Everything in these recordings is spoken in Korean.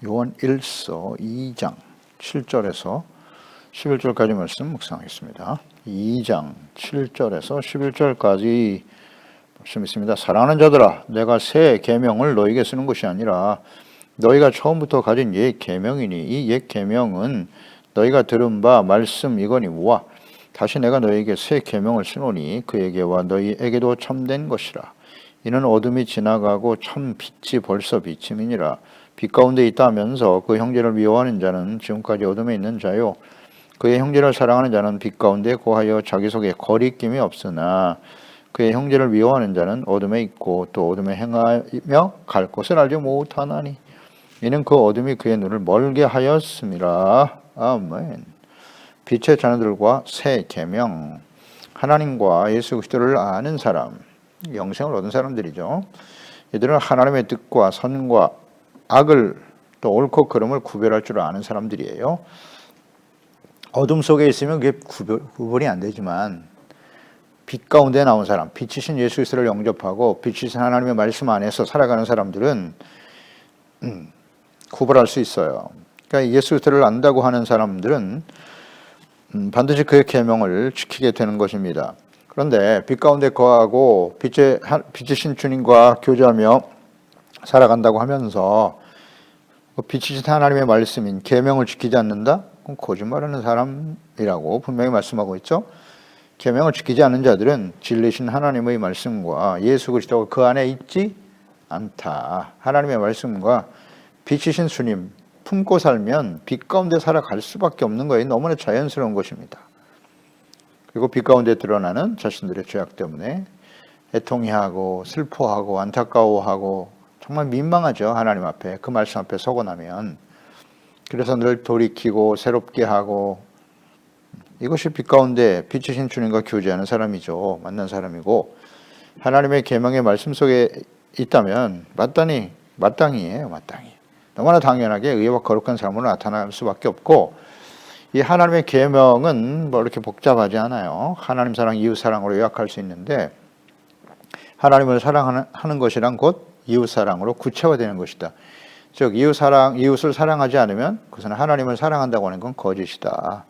요한 1서 2장 7절에서 11절까지 말씀 묵상하겠습니다. 2장 7절에서 11절까지 말씀 있습니다. 사랑하는 자들아, 내가 새 계명을 너희에게 쓰는 것이 아니라 너희가 처음부터 가진 옛 계명이니 이 옛 계명은 너희가 들은 바 말씀이거니와 다시 내가 너희에게 새 계명을 쓰노니 그에게와 너희에게도 참된 것이라. 이는 어둠이 지나가고 참 빛이 벌써 비침이니라. 빛 가운데 있다 하면서 그 형제를 미워하는 자는 지금까지 어둠에 있는 자요, 그의 형제를 사랑하는 자는 빛 가운데 거하여 자기 속에 거리낌이 없으나 그의 형제를 미워하는 자는 어둠에 있고 또 어둠에 행하며 갈 곳을 알지 못하나니 이는 그 어둠이 그의 눈을 멀게 하였음이라. 아멘. 빛의 자녀들과 새 계명, 하나님과 예수 그리스도를 아는 사람, 영생을 얻은 사람들이죠. 이들은 하나님의 뜻과 선과 악을 또 옳고 그름을 구별할 줄 아는 사람들이에요. 어둠 속에 있으면 그게 구분이 안 되지만 빛 가운데 나온 사람, 빛이신 예수 그리스도를 영접하고 빛이신 하나님의 말씀 안에서 살아가는 사람들은 구별할 수 있어요. 그러니까 예수 그리스도를 안다고 하는 사람들은 반드시 그의 계명을 지키게 되는 것입니다. 그런데 빛 가운데 거하고 빛이신 주님과 교제하며 살아간다고 하면서 빛이신 하나님의 말씀인 계명을 지키지 않는다? 그럼 거짓말하는 사람이라고 분명히 말씀하고 있죠. 계명을 지키지 않는 자들은 진리신 하나님의 말씀과 예수 그리스도가 그 안에 있지 않다. 하나님의 말씀과 빛이신 주님 품고 살면 빛 가운데 살아갈 수밖에 없는 거예요. 너무나 자연스러운 것입니다. 그리고 빛 가운데 드러나는 자신들의 죄악 때문에 애통해하고 슬퍼하고 안타까워하고 정말 민망하죠. 하나님 앞에, 그 말씀 앞에 서고 나면. 그래서 늘 돌이키고 새롭게 하고, 이것이 빛 가운데 빛이신 주님과 교제하는 사람이죠. 만난 사람이고, 하나님의 계명의 말씀 속에 있다면 마땅히예요. 너무나 당연하게 의와 거룩한 삶으로 나타날 수밖에 없고, 이 하나님의 계명은 뭐 이렇게 복잡하지 않아요. 하나님 사랑, 이웃 사랑으로 요약할 수 있는데, 하나님을 사랑하는 것이란 곧 이웃 사랑으로 구체화되는 것이다. 즉 이웃을 사랑하지 않으면 그것은 하나님을 사랑한다고 하는 건 거짓이다.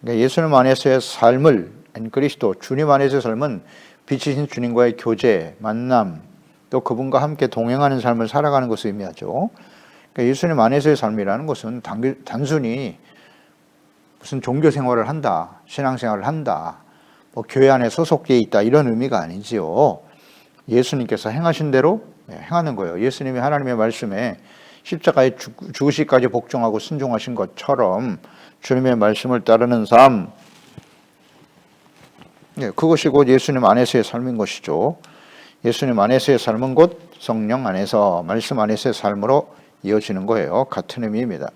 그러니까 예수님 안에서의 삶을, 그리스도 주님 안에서의 삶은 빛이신 주님과의 교제, 만남, 또 그분과 함께 동행하는 삶을 살아가는 것을 의미하죠. 그러니까 예수님 안에서의 삶이라는 것은 단순히 무슨 종교 생활을 한다, 신앙생활을 한다, 뭐 교회 안에 소속되어 있다, 이런 의미가 아니지요. 예수님께서 행하신 대로 행하는 거예요. 예수님이 하나님의 말씀에 십자가에 죽으시기까지 복종하고 순종하신 것처럼 주님의 말씀을 따르는 삶, 그것이 곧 예수님 안에서의 삶인 것이죠. 예수님 안에서의 삶은 곧 성령 안에서, 말씀 안에서의 삶으로 이어지는 거예요. 같은 의미입니다.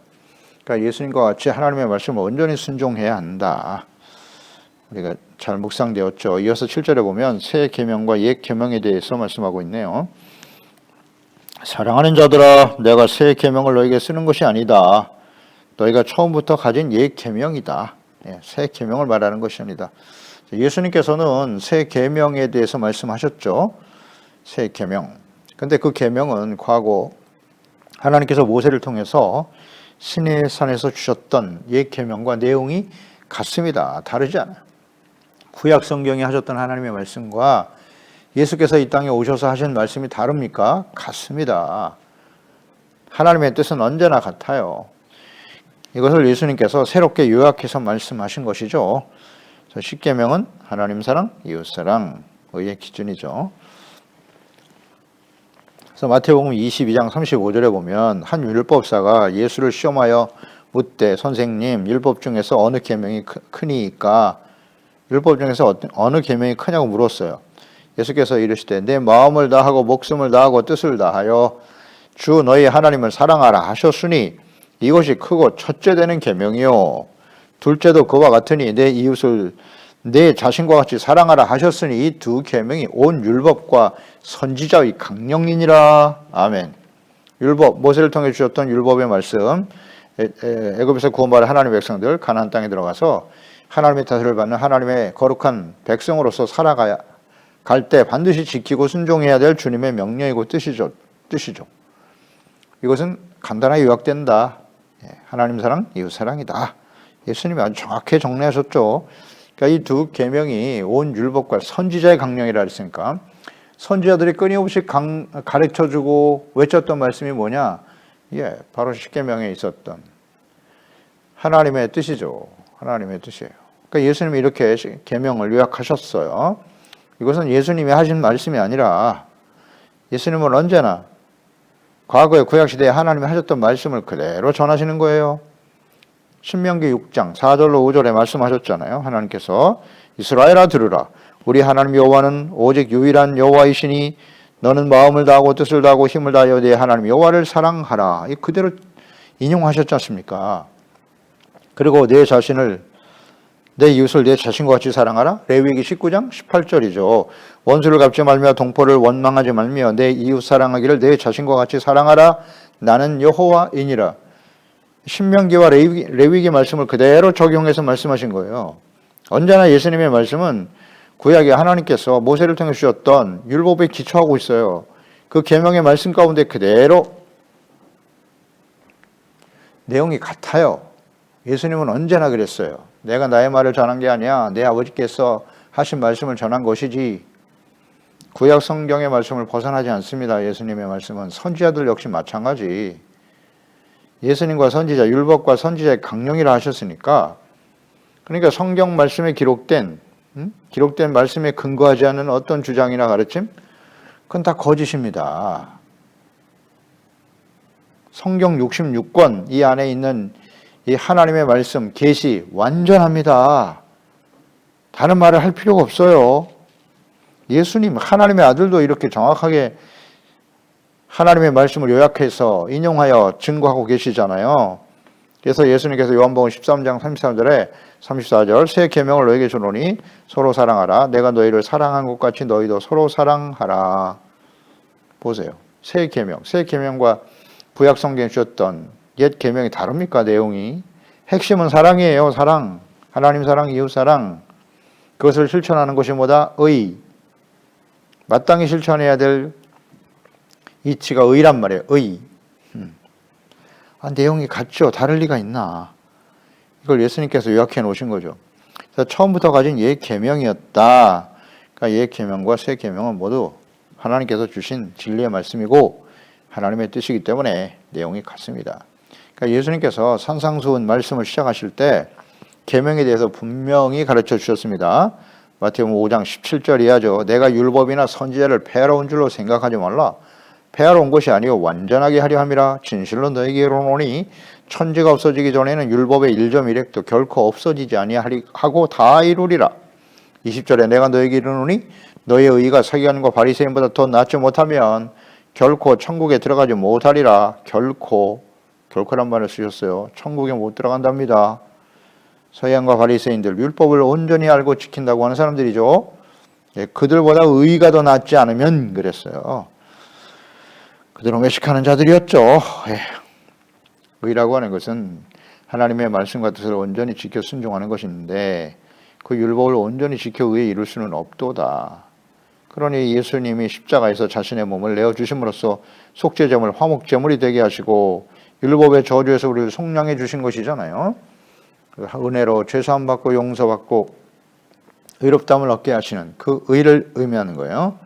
그러니까 예수님과 같이 하나님의 말씀을 온전히 순종해야 한다. 우리가 잘 묵상되었죠. 이어서 7절에 보면 새 계명과 옛 계명에 대해서 말씀하고 있네요. 사랑하는 자들아, 내가 새 계명을 너희에게 쓰는 것이 아니다. 너희가 처음부터 가진 옛 계명이다. 새 계명을 말하는 것이 아니다. 예수님께서는 새 계명에 대해서 말씀하셨죠. 새 계명. 근데 그 계명은 과거 하나님께서 모세를 통해서 시내 산에서 주셨던 옛 계명과 내용이 같습니다. 다르지 않아요. 구약 성경에 하셨던 하나님의 말씀과 예수께서 이 땅에 오셔서 하신 말씀이 다릅니까? 같습니다. 하나님의 뜻은 언제나 같아요. 이것을 예수님께서 새롭게 요약해서 말씀하신 것이죠. 10계명은 하나님 사랑, 이웃 사랑의 기준이죠. 그래서 마태복음 22장 35절에 보면 한 율법사가 예수를 시험하여 묻되 선생님, 율법 중에서 어느 계명이 크니까? 율법 중에서 어느 계명이 크냐고 물었어요. 예수께서 이르시되 내 마음을 다하고 목숨을 다하고 뜻을 다하여 주 너희 하나님을 사랑하라 하셨으니 이것이 크고 첫째 되는 계명이요 둘째도 그와 같으니 내 이웃을 내 자신과 같이 사랑하라 하셨으니 이 두 계명이 온 율법과 선지자의 강령이니라. 아멘. 율법, 모세를 통해 주셨던 율법의 말씀, 애굽에서 구원받은 하나님의 백성들 가나안 땅에 들어가서 하나님의 다스림을 받는 하나님의 거룩한 백성으로서 살아갈 때 반드시 지키고 순종해야 될 주님의 명령이고 뜻이죠. 이것은 간단하게 요약된다. 하나님 사랑, 이웃 사랑이다. 예수님이 아주 정확하게 정리하셨죠. 그러니까 이 두 계명이 온 율법과 선지자의 강령이라 했으니까 선지자들이 끊임없이 가르쳐주고 외쳤던 말씀이 뭐냐? 바로 십계명에 있었던 하나님의 뜻이죠. 하나님의 뜻이에요. 그러니까 예수님이 이렇게 계명을 요약하셨어요. 이것은 예수님이 하신 말씀이 아니라 예수님은 언제나 과거의 구약시대에 하나님이 하셨던 말씀을 그대로 전하시는 거예요. 신명기 6장 4절로 5절에 말씀하셨잖아요. 하나님께서 이스라엘아 들으라. 우리 하나님 여호와는 오직 유일한 여호와이시니 너는 마음을 다하고 뜻을 다하고 힘을 다하여 내 하나님 여호와를 사랑하라. 이 그대로 인용하셨지 않습니까? 그리고 내 자신을 내 이웃을 내 자신과 같이 사랑하라. 레위기 19장 18절이죠. 원수를 갚지 말며 동포를 원망하지 말며 내 이웃 사랑하기를 내 자신과 같이 사랑하라. 나는 여호와이니라. 신명기와 레위기 말씀을 그대로 적용해서 말씀하신 거예요. 언제나 예수님의 말씀은 구약에 하나님께서 모세를 통해 주셨던 율법에 기초하고 있어요. 그 계명의 말씀 가운데 그대로 내용이 같아요. 예수님은 언제나 그랬어요. 내가 나의 말을 전한 게 아니야. 내 아버지께서 하신 말씀을 전한 것이지. 구약 성경의 말씀을 벗어나지 않습니다. 예수님의 말씀은. 선지자들 역시 마찬가지. 예수님과 선지자, 율법과 선지자의 강령이라 하셨으니까, 그러니까 성경 말씀에 기록된 말씀에 근거하지 않는 어떤 주장이나 가르침, 그건 다 거짓입니다. 성경 66권 이 안에 있는 이 하나님의 말씀, 계시 완전합니다. 다른 말을 할 필요가 없어요. 예수님, 하나님의 아들도 이렇게 정확하게 하나님의 말씀을 요약해서 인용하여 증거하고 계시잖아요. 그래서 예수님께서 요한복음 13장 33절에 34절 새 계명을 너에게 주노니 서로 사랑하라. 내가 너희를 사랑한 것 같이 너희도 서로 사랑하라. 보세요. 새 계명과 구약 성경에 주셨던 옛 계명이 다릅니까? 내용이. 핵심은 사랑이에요. 사랑. 하나님 사랑, 이웃 사랑. 그것을 실천하는 것이 뭐다? 의. 마땅히 실천해야 될 이치가 의란 말이에요. 의. 내용이 같죠. 다를 리가 있나. 이걸 예수님께서 요약해 놓으신 거죠. 그래서 처음부터 가진 옛 계명이었다. 그러니까 옛 계명과 새 계명은 모두 하나님께서 주신 진리의 말씀이고 하나님의 뜻이기 때문에 내용이 같습니다. 그러니까 예수님께서 산상수훈 말씀을 시작하실 때 계명에 대해서 분명히 가르쳐 주셨습니다. 마태복음 5장 17절 이하죠. 내가 율법이나 선지자를 폐하러 온 줄로 생각하지 말라. 폐하러 온 것이 아니요 완전하게 하려 함이라. 진실로 너에게 이르노니 천지가 없어지기 전에는 율법의 1.1획도 결코 없어지지 아니하고 다 이루리라. 20절에 내가 너에게 이르노니 너의 의가 서기관과 바리새인보다 더 낫지 못하면 결코 천국에 들어가지 못하리라. 결코란 말을 쓰셨어요. 천국에 못 들어간답니다. 서기관과 바리새인들 율법을 온전히 알고 지킨다고 하는 사람들이죠. 그들보다 의가 더 낫지 않으면 그랬어요. 그들은 외식하는 자들이었죠. 의라고 하는 것은 하나님의 말씀과 뜻을 온전히 지켜 순종하는 것인데 그 율법을 온전히 지켜 의에 이룰 수는 없도다. 그러니 예수님이 십자가에서 자신의 몸을 내어주심으로써 속죄제물, 화목제물이 되게 하시고 율법의 저주에서 우리를 속량해 주신 것이잖아요. 은혜로 죄사함 받고 용서받고 의롭다함을 얻게 하시는 그 의를 의미하는 거예요.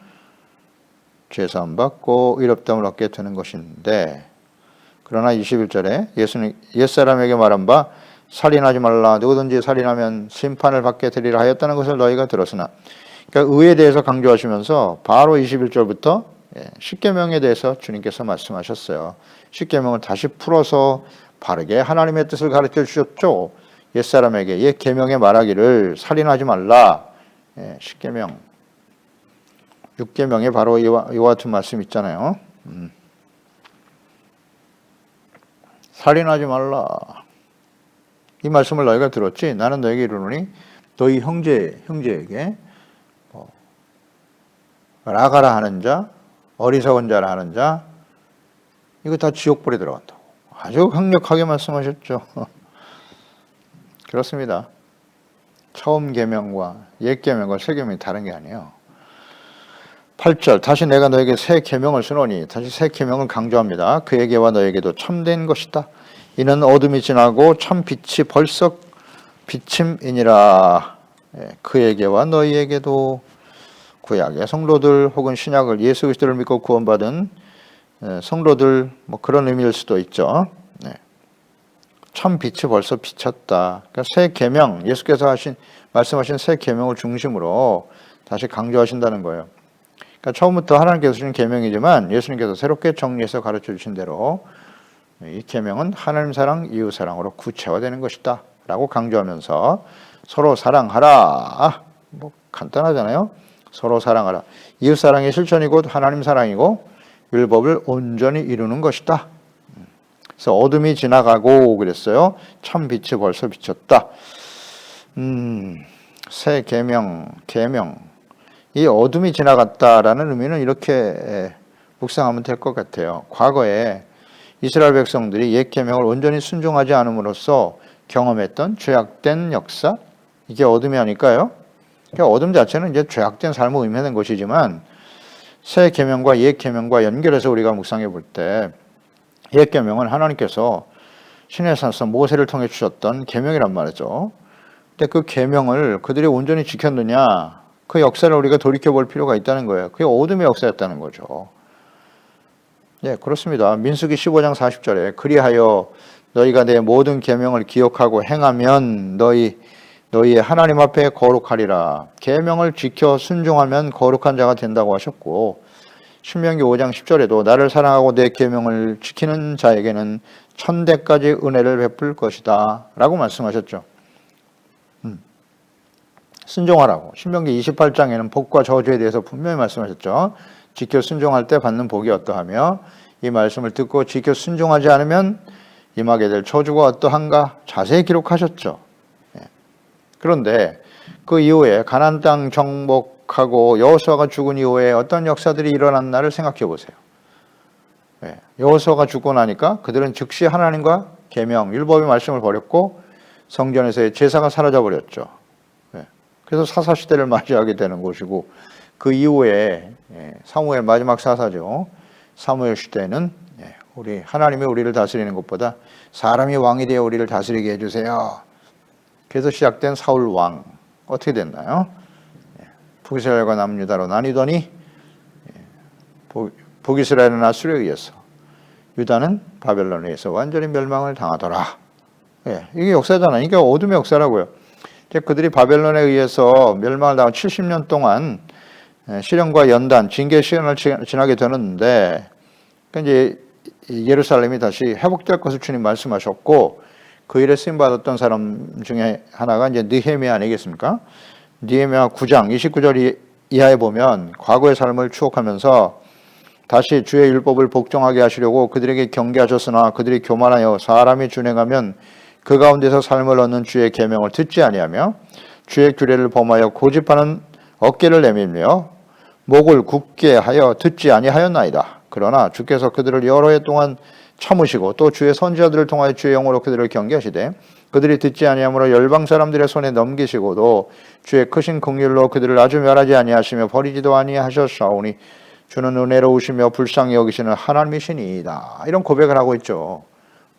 죄사함 받고 의롭다함을 얻게 되는 것인데, 그러나 21절에 예수님 옛사람에게 말한 바 살인하지 말라. 누구든지 살인하면 심판을 받게 되리라 하였다는 것을 너희가 들었으나, 그러니까 의에 대해서 강조하시면서 바로 21절부터 십계명에 대해서 주님께서 말씀하셨어요. 십계명을 다시 풀어서 바르게 하나님의 뜻을 가르쳐 주셨죠. 옛사람에게 옛 계명에 말하기를 살인하지 말라. 십계명 6계명에 바로 이와 같은 말씀 있잖아요. 살인하지 말라. 이 말씀을 너희가 들었지. 나는 너에게 이르노니 너희 형제에게 라가라 하는 자, 어리석은 자라 하는 자, 이거 다 지옥불에 들어간다고. 아주 강력하게 말씀하셨죠. 그렇습니다. 처음 계명과 옛 계명과 새 계명이 다른 게 아니에요. 8절 다시 내가 너에게 새 계명을 쓰노니 다시 새 계명을 강조합니다. 그에게와 너에게도 참된 것이다. 이는 어둠이 지나고 참 빛이 벌써 비침이니라. 그에게와 너희에게도 구약의 성도들 혹은 신약을 예수 그리스도를 믿고 구원받은 성도들 뭐 그런 의미일 수도 있죠. 참 빛이 벌써 비쳤다. 그러니까 새 계명, 예수께서 말씀하신 새 계명을 중심으로 다시 강조하신다는 거예요. 그러니까 처음부터 하나님께서 주신 계명이지만 예수님께서 새롭게 정리해서 가르쳐 주신 대로 이 계명은 하나님 사랑, 이웃 사랑으로 구체화되는 것이다 라고 강조하면서 서로 사랑하라. 뭐 간단하잖아요. 서로 사랑하라. 이웃 사랑의 실천이 곧 하나님 사랑이고 율법을 온전히 이루는 것이다. 그래서 어둠이 지나가고 그랬어요. 참 빛이 벌써 비쳤다. 새 계명. 이 어둠이 지나갔다라는 의미는 이렇게 묵상하면 될 것 같아요. 과거에 이스라엘 백성들이 옛 계명을 온전히 순종하지 않음으로써 경험했던 죄악된 역사, 이게 어둠이 아닐까요? 그러니까 어둠 자체는 이제 죄악된 삶을 의미하는 것이지만 새 계명과 옛 계명과 연결해서 우리가 묵상해 볼 때 옛 계명은 하나님께서 시내산에서 모세를 통해 주셨던 계명이란 말이죠. 근데 그 계명을 그들이 온전히 지켰느냐? 그 역사를 우리가 돌이켜 볼 필요가 있다는 거예요. 그게 어둠의 역사였다는 거죠. 네, 그렇습니다. 민수기 15장 40절에 그리하여 너희가 내 모든 계명을 기억하고 행하면 너희의 하나님 앞에 거룩하리라. 계명을 지켜 순종하면 거룩한 자가 된다고 하셨고 신명기 5장 10절에도 나를 사랑하고 내 계명을 지키는 자에게는 천대까지 은혜를 베풀 것이다 라고 말씀하셨죠. 순종하라고. 신명기 28장에는 복과 저주에 대해서 분명히 말씀하셨죠. 지켜 순종할 때 받는 복이 어떠하며 이 말씀을 듣고 지켜 순종하지 않으면 임하게 될 저주가 어떠한가 자세히 기록하셨죠. 그런데 그 이후에 가나안 땅 정복하고 여호수아가 죽은 이후에 어떤 역사들이 일어났나를 생각해 보세요. 여호수아가 죽고 나니까 그들은 즉시 하나님과 계명, 율법의 말씀을 버렸고 성전에서의 제사가 사라져 버렸죠. 그래서 사사시대를 맞이하게 되는 것이고 그 이후에 사무엘 마지막 사사죠. 사무엘 시대는 우리 하나님이 우리를 다스리는 것보다 사람이 왕이 되어 우리를 다스리게 해주세요. 그래서 시작된 사울 왕 어떻게 됐나요? 북이스라엘과 남유다로 나뉘더니 북이스라엘은 아수르에 의해서 유다는 바벨론에 의해서 완전히 멸망을 당하더라. 이게 역사잖아요. 이게 어둠의 역사라고요. 그들이 바벨론에 의해서 멸망을 당한 70년 동안 시련과 연단, 징계 시간을 지나게 되는데 이제 예루살렘이 다시 회복될 것을 주님 말씀하셨고 그 일에 쓰임 받았던 사람 중에 하나가 이제 느헤미야 아니겠습니까? 느헤미야 9장 29절 이하에 보면 과거의 삶을 추억하면서 다시 주의 율법을 복종하게 하시려고 그들에게 경계하셨으나 그들이 교만하여 사람이 준행하면 그 가운데서 삶을 얻는 주의 계명을 듣지 아니하며 주의 규례를 범하여 고집하는 어깨를 내밀며 목을 굳게 하여 듣지 아니하였나이다. 그러나 주께서 그들을 여러 해 동안 참으시고 또 주의 선지자들을 통하여 주의 영으로 그들을 경계하시되 그들이 듣지 아니하므로 열방 사람들의 손에 넘기시고도 주의 크신 긍휼로 그들을 아주 멸하지 아니하시며 버리지도 아니하셨사오니 주는 은혜로우시며 불쌍히 여기시는 하나님이시니이다. 이런 고백을 하고 있죠.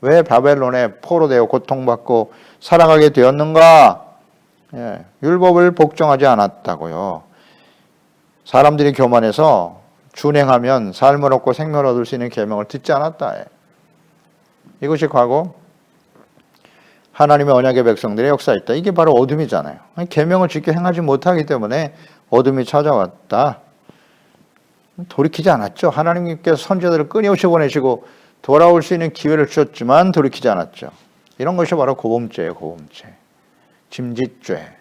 왜 바벨론에 포로되어 고통받고 살아가게 되었는가? 율법을 복종하지 않았다고요. 사람들이 교만해서 준행하면 삶을 얻고 생명을 얻을 수 있는 계명을 듣지 않았다. 이것이 과거 하나님의 언약의 백성들의 역사였다. 이게 바로 어둠이잖아요. 계명을 지켜 행하지 못하기 때문에 어둠이 찾아왔다. 돌이키지 않았죠. 하나님께서 선지자들을 끊임없이 보내시고 돌아올 수 있는 기회를 주셨지만 돌이키지 않았죠. 이런 것이 바로 고범죄예요. 고범죄. 짐짓죄.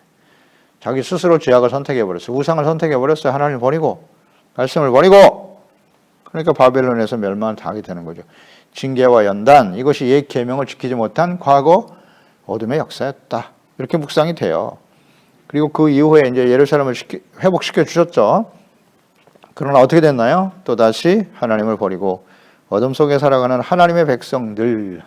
자기 스스로 죄악을 선택해버렸어요. 우상을 선택해버렸어요. 하나님을 버리고 말씀을 버리고. 그러니까 바벨론에서 멸망을 당하게 되는 거죠. 징계와 연단, 이것이 옛 계명을 지키지 못한 과거 어둠의 역사였다. 이렇게 묵상이 돼요. 그리고 그 이후에 이제 예루살렘을 회복시켜 주셨죠. 그러나 어떻게 됐나요? 또다시 하나님을 버리고 어둠 속에 살아가는 하나님의 백성들.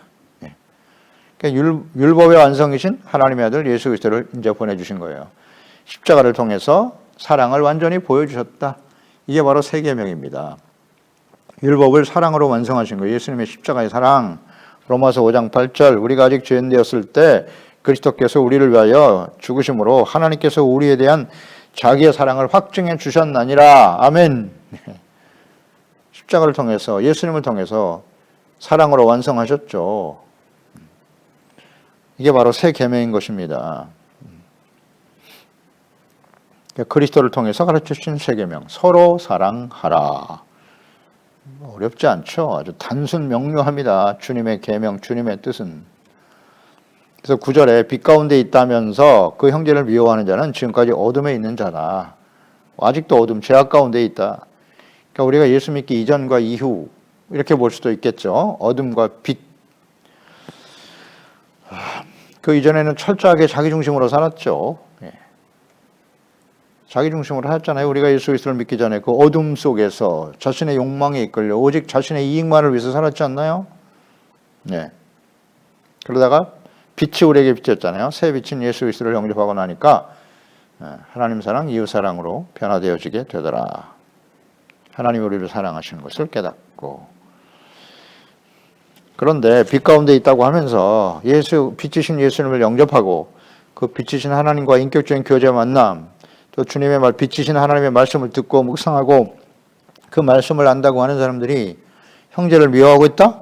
그러니까 율법의 완성이신 하나님의 아들 예수 그리스도를 이제 보내주신 거예요. 십자가를 통해서 사랑을 완전히 보여주셨다. 이게 바로 새 계명입니다. 율법을 사랑으로 완성하신 거예요. 예수님의 십자가의 사랑. 로마서 5장 8절 우리가 아직 죄인 되었을 때 그리스도께서 우리를 위하여 죽으심으로 하나님께서 우리에 대한 자기의 사랑을 확증해 주셨나니라. 아멘. 십자가를 통해서 예수님을 통해서 사랑으로 완성하셨죠. 이게 바로 새 계명인 것입니다. 그리스도를 통해서 가르쳐주신 새 계명, 서로 사랑하라. 어렵지 않죠. 아주 단순 명료합니다. 주님의 계명, 주님의 뜻은. 그래서 9절에 빛 가운데 있다면서 그 형제를 미워하는 자는 지금까지 어둠에 있는 자다. 아직도 어둠, 죄악 가운데 있다. 그러니까 우리가 예수 믿기 이전과 이후 이렇게 볼 수도 있겠죠. 어둠과 빛. 그 이전에는 철저하게 자기 중심으로 살았죠. 자기 중심으로 살았잖아요. 우리가 예수 그리스도를 믿기 전에 그 어둠 속에서 자신의 욕망에 이끌려 오직 자신의 이익만을 위해서 살았지 않나요? 네. 그러다가 빛이 우리에게 비쳤잖아요. 새 빛인 예수 그리스도를 영접하고 나니까 하나님 사랑, 이웃 사랑으로 변화되어지게 되더라. 하나님 우리를 사랑하시는 것을 깨닫고. 그런데 빛 가운데 있다고 하면서 빛이신 예수님을 영접하고 그 빛이신 하나님과 인격적인 교제 만남, 또 주님의 빛이신 하나님의 말씀을 듣고 묵상하고 그 말씀을 안다고 하는 사람들이 형제를 미워하고 있다?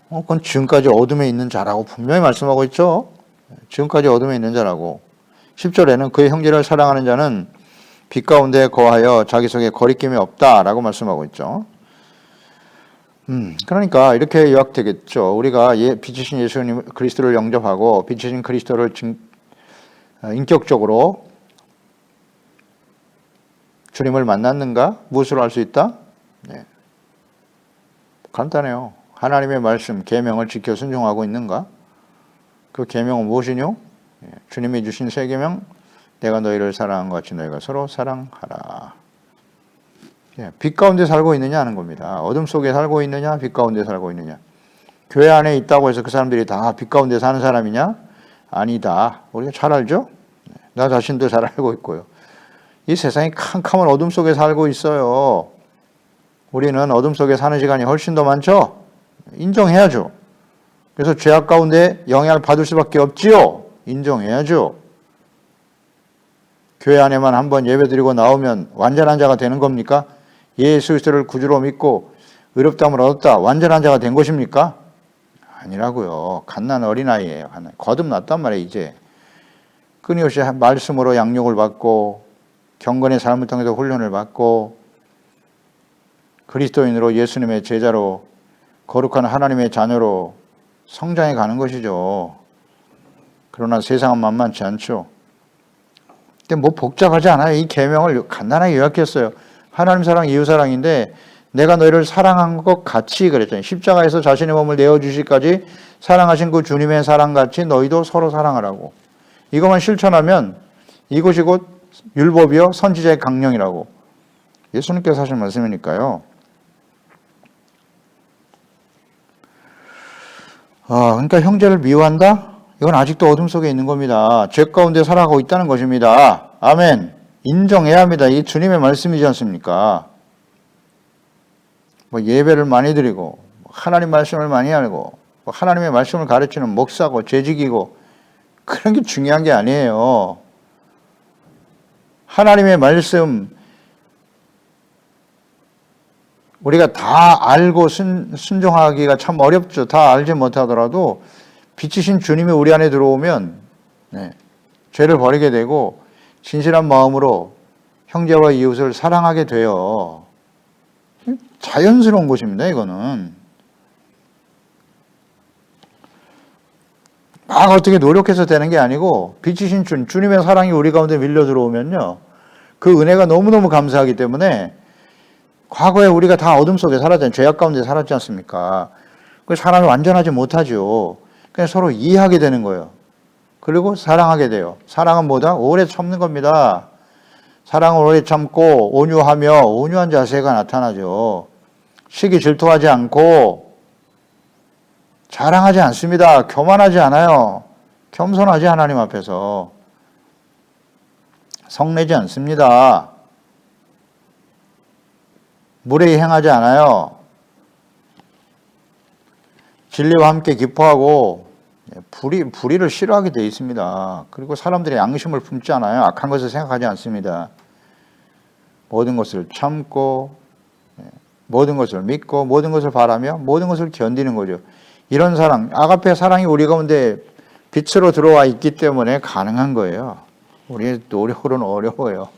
그건 지금까지 어둠에 있는 자라고 분명히 말씀하고 있죠. 지금까지 어둠에 있는 자라고. 10절에는 그의 형제를 사랑하는 자는 빛 가운데 거하여 자기 속에 거리낌이 없다라고 말씀하고 있죠. 그러니까 이렇게 요약되겠죠. 우리가 빛이신 예수님 그리스도를 영접하고 빛이신 그리스도를 인격적으로 주님을 만났는가? 무엇으로 알 수 있다? 네. 간단해요. 하나님의 말씀, 계명을 지켜 순종하고 있는가? 그 계명은 무엇이뇨? 주님이 주신 새 계명, 내가 너희를 사랑한 것 같이 너희가 서로 사랑하라. 빛 가운데 살고 있느냐 하는 겁니다. 어둠 속에 살고 있느냐, 빛 가운데 살고 있느냐. 교회 안에 있다고 해서 그 사람들이 다 빛 가운데 사는 사람이냐? 아니다. 우리가 잘 알죠? 나 자신도 잘 알고 있고요. 이 세상이 캄캄한 어둠 속에 살고 있어요. 우리는 어둠 속에 사는 시간이 훨씬 더 많죠? 인정해야죠. 그래서 죄악 가운데 영향을 받을 수밖에 없지요? 인정해야죠. 교회 안에만 한번 예배드리고 나오면 완전한 자가 되는 겁니까? 예수 그리스도를 구주로 믿고 의롭다함을 얻었다. 완전한 자가 된 것입니까? 아니라고요. 갓난 어린아이예요. 거듭났단 말이에요. 이제 끊임없이 말씀으로 양육을 받고 경건의 삶을 통해서 훈련을 받고 그리스도인으로 예수님의 제자로 거룩한 하나님의 자녀로 성장해 가는 것이죠. 그러나 세상은 만만치 않죠. 근데 뭐 복잡하지 않아요. 이 계명을 간단하게 요약했어요. 하나님 사랑, 이웃 사랑인데 내가 너희를 사랑한 것 같이 그랬잖아요. 십자가에서 자신의 몸을 내어주시기까지 사랑하신 그 주님의 사랑 같이 너희도 서로 사랑하라고. 이것만 실천하면 이것이 곧 율법이요 선지자의 강령이라고 예수님께서 하신 말씀이니까요. 그러니까 형제를 미워한다? 이건 아직도 어둠 속에 있는 겁니다. 죄 가운데 살아가고 있다는 것입니다. 아멘. 인정해야 합니다. 이게 주님의 말씀이지 않습니까? 예배를 많이 드리고 하나님 말씀을 많이 알고 하나님의 말씀을 가르치는 목사고 재직이고 그런 게 중요한 게 아니에요. 하나님의 말씀 우리가 다 알고 순종하기가 참 어렵죠. 다 알지 못하더라도 빛이신 주님이 우리 안에 들어오면 죄를 버리게 되고 진실한 마음으로 형제와 이웃을 사랑하게 돼요. 자연스러운 것입니다. 이거는 막 어떻게 노력해서 되는 게 아니고 빛이신 주님의 사랑이 우리 가운데 밀려 들어오면요. 그 은혜가 너무너무 감사하기 때문에 과거에 우리가 다 어둠 속에 살았잖아요. 죄악 가운데 살았지 않습니까? 그 사람이 완전하지 못하죠. 그냥 서로 이해하게 되는 거예요. 그리고 사랑하게 돼요. 사랑은 뭐다? 오래 참는 겁니다. 사랑을 오래 참고 온유하며 온유한 자세가 나타나죠. 시기 질투하지 않고 자랑하지 않습니다. 교만하지 않아요. 겸손하지 하나님 앞에서. 성내지 않습니다. 무례히 행하지 않아요. 진리와 함께 기뻐하고 불의를 싫어하게 되어 있습니다. 그리고 사람들의 양심을 품지 않아요. 악한 것을 생각하지 않습니다. 모든 것을 참고 모든 것을 믿고 모든 것을 바라며 모든 것을 견디는 거죠. 이런 사랑, 아가페 사랑이 우리 가운데 빛으로 들어와 있기 때문에 가능한 거예요. 우리의 노력으로는 어려워요.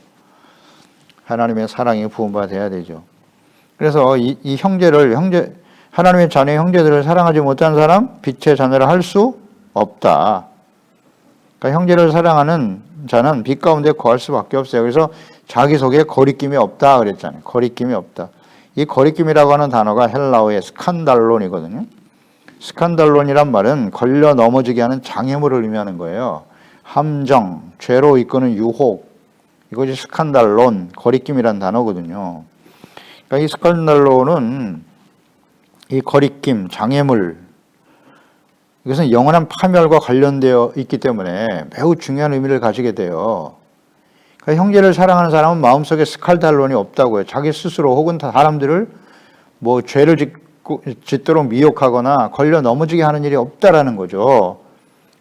하나님의 사랑이 부음받아야 되죠. 그래서 이 하나님의 자녀의 형제들을 사랑하지 못한 사람, 빛의 자녀를 할 수 없다. 그러니까 형제를 사랑하는 자는 빛 가운데 거할 수밖에 없어요. 그래서 자기 속에 거리낌이 없다 그랬잖아요. 거리낌이 없다. 이 거리낌이라고 하는 단어가 헬라어의 스칸달론이거든요. 스칸달론이란 말은 걸려 넘어지게 하는 장애물을 의미하는 거예요. 함정, 죄로 이끄는 유혹, 이것이 스칸달론, 거리낌이란 단어거든요. 그러니까 이 스칸달론은 이 거리낌, 장애물, 이것은 영원한 파멸과 관련되어 있기 때문에 매우 중요한 의미를 가지게 돼요. 그러니까 형제를 사랑하는 사람은 마음속에 스칼달론이 없다고요. 자기 스스로 혹은 사람들을 죄를 짓도록 미혹하거나 걸려 넘어지게 하는 일이 없다라는 거죠.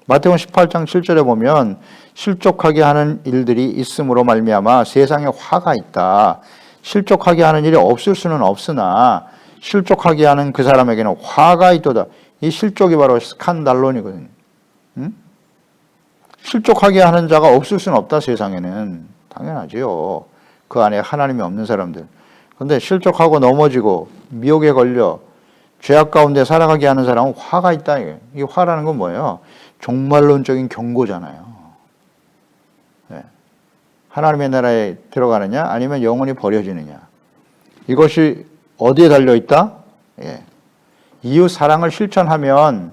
마태복음 18장 7절에 보면 실족하게 하는 일들이 있음으로 말미암아 세상에 화가 있다. 실족하게 하는 일이 없을 수는 없으나 실족하게 하는 그 사람에게는 화가 있도다. 이 실족이 바로 스칸달론이거든요. 실족하게 하는 자가 없을 수는 없다, 세상에는. 당연하지요. 그 안에 하나님이 없는 사람들. 그런데 실족하고 넘어지고 미혹에 걸려 죄악 가운데 살아가게 하는 사람은 화가 있다. 이 화라는 건 뭐예요? 종말론적인 경고잖아요. 네. 하나님의 나라에 들어가느냐 아니면 영원히 버려지느냐. 이것이 어디에 달려있다? 예. 이웃 사랑을 실천하면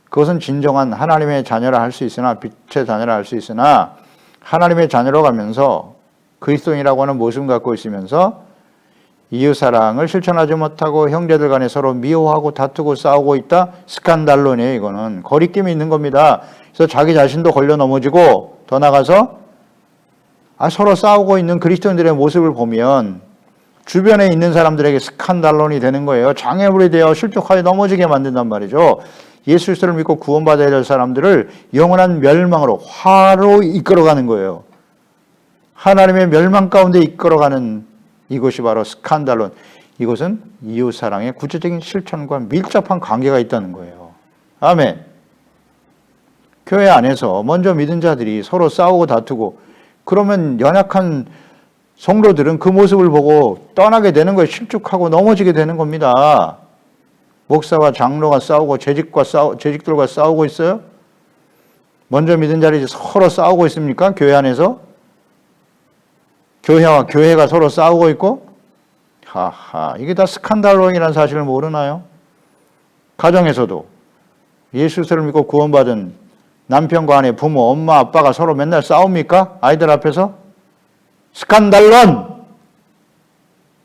그것은 진정한 하나님의 자녀라 할 수 있으나 빛의 자녀라 할 수 있으나 하나님의 자녀로 가면서 그리스도인이라고 하는 모습을 갖고 있으면서 이웃 사랑을 실천하지 못하고 형제들 간에 서로 미워하고 다투고 싸우고 있다. 스칸달론이에요. 이거는 거리낌이 있는 겁니다. 그래서 자기 자신도 걸려 넘어지고 더 나가서 서로 싸우고 있는 그리스도인들의 모습을 보면 주변에 있는 사람들에게 스칸달론이 되는 거예요. 장애물이 되어 실족하게 넘어지게 만든단 말이죠. 예수 그리스도를 믿고 구원받아야 될 사람들을 영원한 멸망으로 화로 이끌어가는 거예요. 하나님의 멸망 가운데 이끌어가는 이것이 바로 스칸달론. 이것은 이웃사랑의 구체적인 실천과 밀접한 관계가 있다는 거예요. 아멘. 교회 안에서 먼저 믿은 자들이 서로 싸우고 다투고 그러면 연약한 성도들은 그 모습을 보고 떠나게 되는 거예요. 실족하고 넘어지게 되는 겁니다. 목사와 장로가 싸우고 재직들과 싸우고 있어요? 먼저 믿은 자들이 서로 싸우고 있습니까? 교회 안에서? 교회와 교회가 서로 싸우고 있고? 이게 다 스칸달론이라는 사실을 모르나요? 가정에서도 예수 그리스도를 믿고 구원받은 남편과 아내, 부모, 엄마, 아빠가 서로 맨날 싸웁니까? 아이들 앞에서? 스칸달론!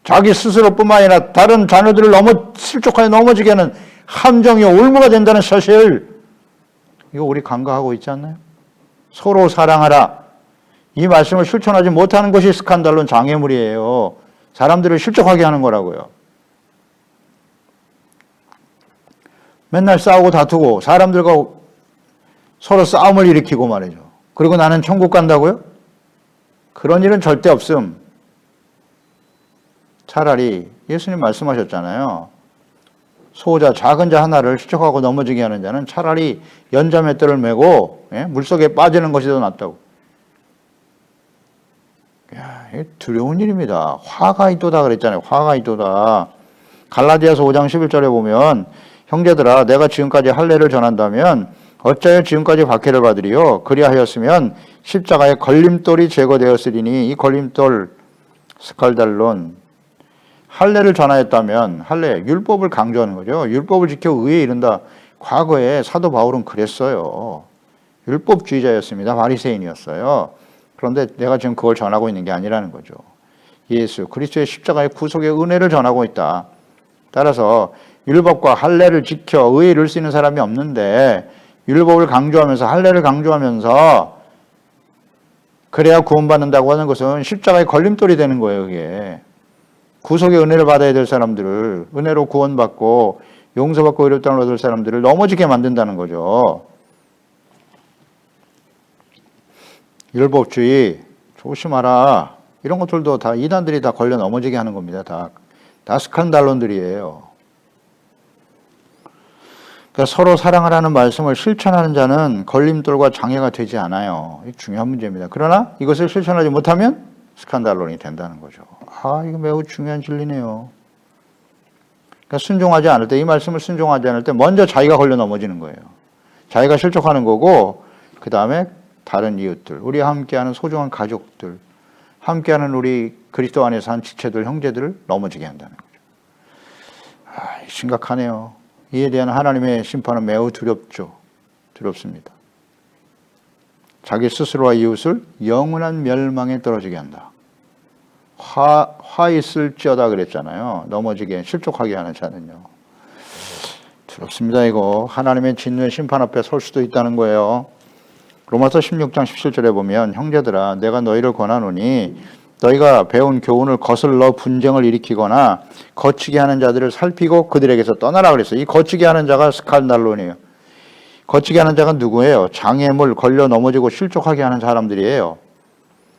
자기 스스로뿐만 아니라 다른 자녀들을 실족하게 넘어지게 하는 함정이 올무가 된다는 사실, 이거 우리 간과하고 있지 않나요? 서로 사랑하라. 이 말씀을 실천하지 못하는 것이 스칸달론 장애물이에요. 사람들을 실족하게 하는 거라고요. 맨날 싸우고 다투고 사람들과 서로 싸움을 일으키고 말이죠. 그리고 나는 천국 간다고요? 그런 일은 절대 없음. 차라리 예수님 말씀하셨잖아요. 소자 작은 자 하나를 실족하고 넘어지게 하는 자는 차라리 연자맷돌을 메고 물속에 빠지는 것이 더 낫다고. 이게 두려운 일입니다. 화가 있도다 그랬잖아요. 화가 있도다. 갈라디아서 5장 11절에 보면 형제들아 내가 지금까지 할례를 전한다면 어찌하여 지금까지 박해를 받으리요? 그리하였으면 십자가의 걸림돌이 제거되었으리니 이 걸림돌 스칼달론 할례를 전하였다면 할례 율법을 강조하는 거죠. 율법을 지켜 의에 이른다. 과거에 사도 바울은 그랬어요. 율법주의자였습니다. 바리새인이었어요. 그런데 내가 지금 그걸 전하고 있는 게 아니라는 거죠. 예수 그리스도의 십자가의 구속의 은혜를 전하고 있다. 따라서 율법과 할례를 지켜 의에 이룰 수 있는 사람이 없는데 율법을 강조하면서 할례를 강조하면서 그래야 구원받는다고 하는 것은 십자가의 걸림돌이 되는 거예요. 그게 구속의 은혜를 받아야 될 사람들을, 은혜로 구원받고 용서받고 의롭다는 땅을 얻을 사람들을 넘어지게 만든다는 거죠. 율법주의 조심하라. 이런 것들도 다 이단들이 다 걸려 넘어지게 하는 겁니다. 다 스칸달론들이에요. 그러니까 서로 사랑하라는 말씀을 실천하는 자는 걸림돌과 장애가 되지 않아요. 이게 중요한 문제입니다. 그러나 이것을 실천하지 못하면 스칸달론이 된다는 거죠. 이거 매우 중요한 진리네요. 그러니까 순종하지 않을 때, 이 말씀을 순종하지 않을 때 먼저 자기가 걸려 넘어지는 거예요. 자기가 실족하는 거고, 그 다음에 다른 이웃들, 우리와 함께하는 소중한 가족들, 함께하는 우리 그리스도 안에서 한 지체들, 형제들을 넘어지게 한다는 거죠. 심각하네요. 이에 대한 하나님의 심판은 매우 두렵습니다. 자기 스스로와 이웃을 영원한 멸망에 떨어지게 한다. 화 있을지어다 그랬잖아요. 넘어지게, 실족하게 하는 자는요. 두렵습니다, 이거. 하나님의 진노의 심판 앞에 설 수도 있다는 거예요. 로마서 16장 17절에 보면, 형제들아, 내가 너희를 권하노니 너희가 배운 교훈을 거슬러 분쟁을 일으키거나 거치게 하는 자들을 살피고 그들에게서 떠나라 그랬어요. 이 거치게 하는 자가 스칸달론이에요. 거치게 하는 자가 누구예요? 장애물 걸려 넘어지고 실족하게 하는 사람들이에요.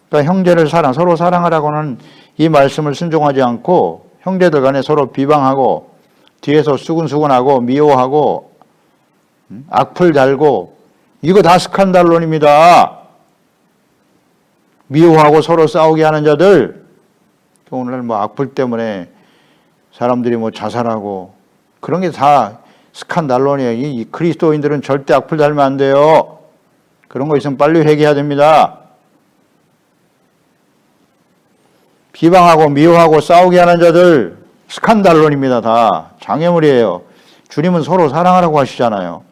그러니까 형제를 서로 사랑하라고는 이 말씀을 순종하지 않고 형제들 간에 서로 비방하고 뒤에서 수근수근하고 미워하고 악플 달고, 이거 다 스칸달론입니다. 미워하고 서로 싸우게 하는 자들, 오늘날 악플 때문에 사람들이 자살하고 그런 게 다 스칸달론이에요. 이 그리스도인들은 절대 악플 달면 안 돼요. 그런 거 있으면 빨리 회개해야 됩니다. 비방하고 미워하고 싸우게 하는 자들 스칸달론입니다. 다 장애물이에요. 주님은 서로 사랑하라고 하시잖아요.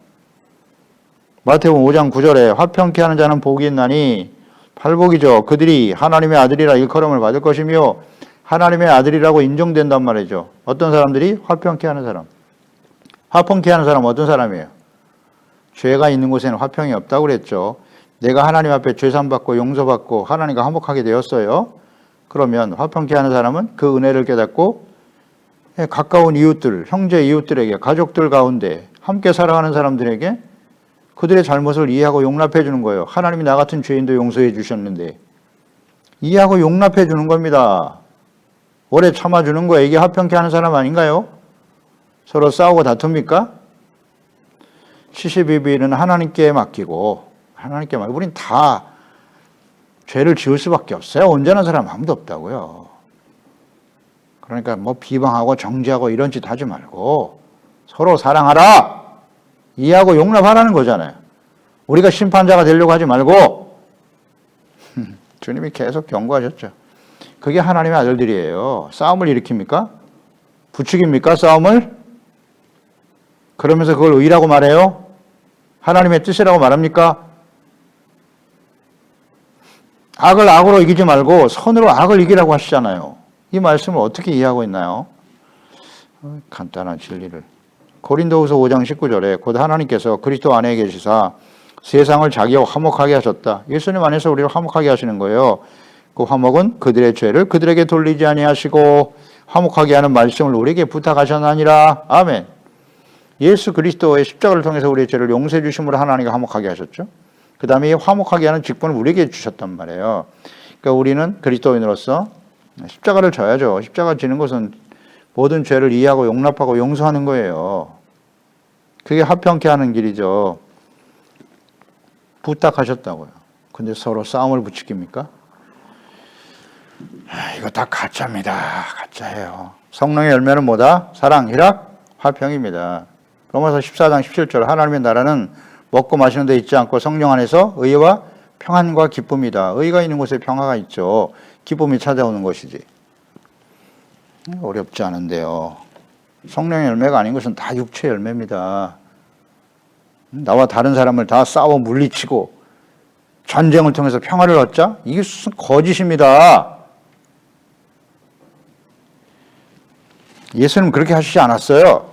마태복음 5장 9절에 화평케 하는 자는 복이 있나니, 팔복이죠. 그들이 하나님의 아들이라 일컬음을 받을 것이며 하나님의 아들이라고 인정된단 말이죠. 어떤 사람들이? 화평케 하는 사람. 화평케 하는 사람은 어떤 사람이에요? 죄가 있는 곳에는 화평이 없다고 그랬죠. 내가 하나님 앞에 죄산받고 용서받고 하나님과 화목하게 되었어요. 그러면 화평케 하는 사람은 그 은혜를 깨닫고 가까운 이웃들, 형제 이웃들에게, 가족들 가운데 함께 살아가는 사람들에게 그들의 잘못을 이해하고 용납해 주는 거예요. 하나님이 나 같은 죄인도 용서해 주셨는데 이해하고 용납해 주는 겁니다. 오래 참아주는 거예요. 이게 화평케 하는 사람 아닌가요? 서로 싸우고 다툽니까? 72일은 하나님께 맡기고, 우린 다 죄를 지을 수밖에 없어요. 온전한 사람 아무도 없다고요. 그러니까 비방하고 정죄하고 이런 짓 하지 말고 서로 사랑하라! 이해하고 용납하라는 거잖아요. 우리가 심판자가 되려고 하지 말고. 주님이 계속 경고하셨죠. 그게 하나님의 아들들이에요. 싸움을 일으킵니까? 부추깁니까? 싸움을? 그러면서 그걸 의라고 말해요? 하나님의 뜻이라고 말합니까? 악을 악으로 이기지 말고 선으로 악을 이기라고 하시잖아요. 이 말씀을 어떻게 이해하고 있나요? 간단한 진리를. 고린도후서 5장 19절에 곧 하나님께서 그리스도 안에 계시사 세상을 자기와 화목하게 하셨다. 예수님 안에서 우리를 화목하게 하시는 거예요. 그 화목은 그들의 죄를 그들에게 돌리지 아니하시고 화목하게 하는 말씀을 우리에게 부탁하셨나니라. 아멘. 예수 그리스도의 십자가를 통해서 우리의 죄를 용서해 주심으로 하나님과 화목하게 하셨죠. 그 다음에 이 화목하게 하는 직분을 우리에게 주셨단 말이에요. 그러니까 우리는 그리스도인으로서 십자가를 져야죠. 십자가 지는 것은 모든 죄를 이해하고 용납하고 용서하는 거예요. 그게 화평케 하는 길이죠. 부탁하셨다고요. 근데 서로 싸움을 부추깁니까? 이거 다 가짜입니다. 가짜예요. 성령의 열매는 뭐다? 사랑, 희락, 화평입니다. 로마서 14장 17절 하나님의 나라는 먹고 마시는 데 있지 않고 성령 안에서 의와 평안과 기쁨이다. 의가 있는 곳에 평화가 있죠. 기쁨이 찾아오는 것이지. 어렵지 않은데요. 성령의 열매가 아닌 것은 다 육체의 열매입니다. 나와 다른 사람을 다 싸워 물리치고 전쟁을 통해서 평화를 얻자? 이게 무슨 거짓입니다. 예수님 그렇게 하시지 않았어요.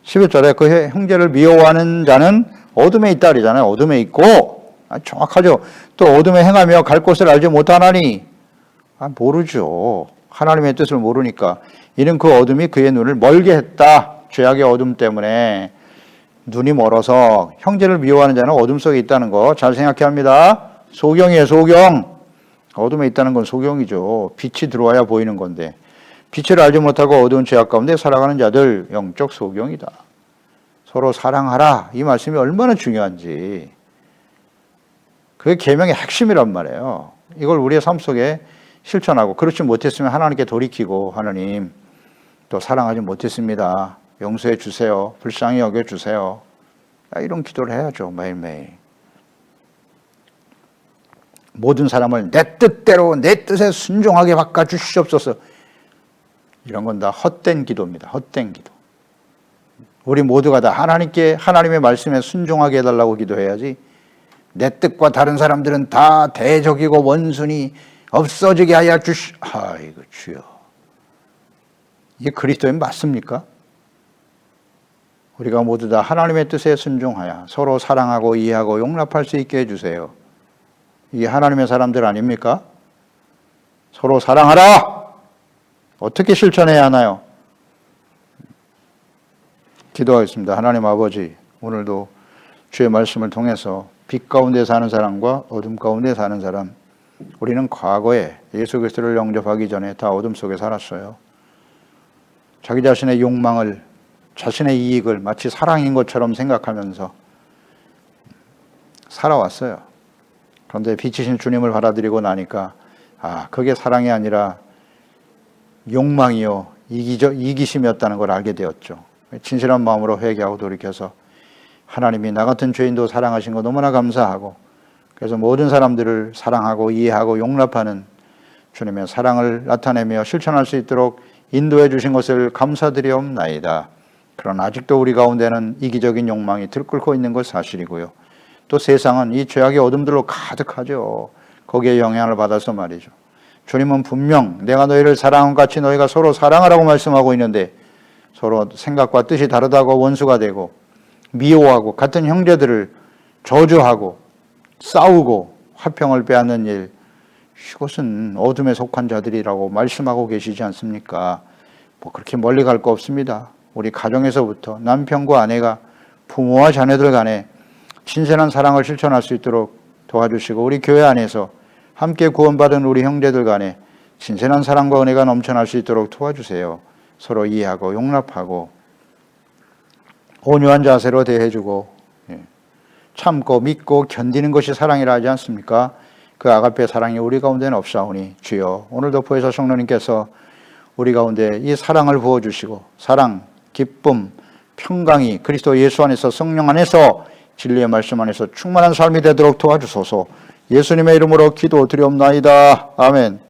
11절에 그 형제를 미워하는 자는 어둠에 있다 그러잖아요. 어둠에 있고, 정확하죠. 또 어둠에 행하며 갈 곳을 알지 못하나니, 모르죠. 하나님의 뜻을 모르니까. 이는 그 어둠이 그의 눈을 멀게 했다. 죄악의 어둠 때문에 눈이 멀어서 형제를 미워하는 자는 어둠 속에 있다는 거 잘 생각해야 합니다. 소경이에요, 소경. 어둠에 있다는 건 소경이죠. 빛이 들어와야 보이는 건데 빛을 알지 못하고 어두운 죄악 가운데 살아가는 자들 영적 소경이다. 서로 사랑하라. 이 말씀이 얼마나 중요한지. 그게 계명의 핵심이란 말이에요. 이걸 우리의 삶 속에 실천하고 그렇지 못했으면 하나님께 돌이키고 하나님 또 사랑하지 못했습니다. 용서해 주세요. 불쌍히 여겨 주세요. 이런 기도를 해야죠. 매일매일. 모든 사람을 내 뜻대로 내 뜻에 순종하게 바꿔주시옵소서. 이런 건 다 헛된 기도입니다. 헛된 기도. 우리 모두가 다 하나님께 하나님의 말씀에 순종하게 해달라고 기도해야지 내 뜻과 다른 사람들은 다 대적이고 원수니 없어지게 하여 아이고 주여. 이게 그리스도인 맞습니까? 우리가 모두 다 하나님의 뜻에 순종하여 서로 사랑하고 이해하고 용납할 수 있게 해주세요. 이게 하나님의 사람들 아닙니까? 서로 사랑하라! 어떻게 실천해야 하나요? 기도하겠습니다. 하나님 아버지, 오늘도 주의 말씀을 통해서 빛 가운데 사는 사람과 어둠 가운데 사는 사람, 우리는 과거에 예수 그리스도를 영접하기 전에 다 어둠 속에 살았어요. 자기 자신의 욕망을, 자신의 이익을 마치 사랑인 것처럼 생각하면서 살아왔어요. 그런데 빛이신 주님을 받아들이고 나니까 그게 사랑이 아니라 욕망이요 이기심이었다는 걸 알게 되었죠. 진실한 마음으로 회개하고 돌이켜서 하나님이 나 같은 죄인도 사랑하신 거 너무나 감사하고 그래서 모든 사람들을 사랑하고 이해하고 용납하는 주님의 사랑을 나타내며 실천할 수 있도록 인도해 주신 것을 감사드리옵나이다. 그러나 아직도 우리 가운데는 이기적인 욕망이 들끓고 있는 것 사실이고요. 또 세상은 이 죄악의 어둠들로 가득하죠. 거기에 영향을 받아서 말이죠. 주님은 분명 내가 너희를 사랑한 같이 너희가 서로 사랑하라고 말씀하고 있는데 서로 생각과 뜻이 다르다고 원수가 되고 미워하고 같은 형제들을 저주하고 싸우고 화평을 빼앗는 일, 이것은 어둠에 속한 자들이라고 말씀하고 계시지 않습니까? 그렇게 멀리 갈 거 없습니다. 우리 가정에서부터 남편과 아내가 부모와 자녀들 간에 신선한 사랑을 실천할 수 있도록 도와주시고 우리 교회 안에서 함께 구원받은 우리 형제들 간에 신선한 사랑과 은혜가 넘쳐날 수 있도록 도와주세요. 서로 이해하고 용납하고 온유한 자세로 대해주고 참고 믿고 견디는 것이 사랑이라 하지 않습니까? 그 아가페 사랑이 우리 가운데는 없사오니 주여 오늘도 보혜사 성령님께서 우리 가운데 이 사랑을 부어주시고 사랑, 기쁨, 평강이 그리스도 예수 안에서 성령 안에서 진리의 말씀 안에서 충만한 삶이 되도록 도와주소서. 예수님의 이름으로 기도드리옵나이다. 아멘.